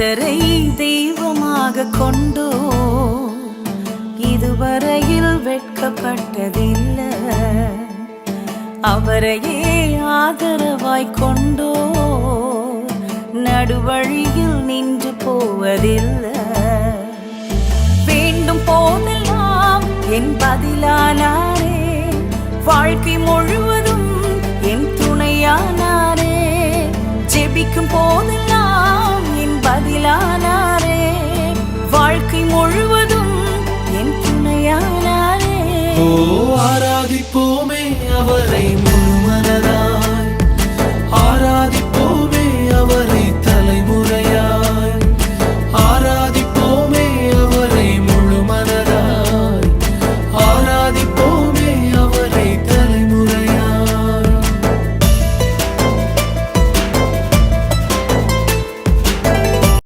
கர்த்தரை தெய்வமாக கொண்டோ இதுவரையில் வெட்கப்பட்டதில்லை. அவரையே ஆதரவாய் கொண்டோ நடுவழியில் நின்று போவதில்லை. வேண்டும் போதெல்லாம் என் பதிலானாரே, வாழ்க்கை முழுவதும் என் துணையானாரே. ஜெபிக்கும் போதெல்லாம் என் பதிலானாரே, வாழ்க்கை முழுவதும் என் துணையானாரே. ஆராதிப்போமே அவரை.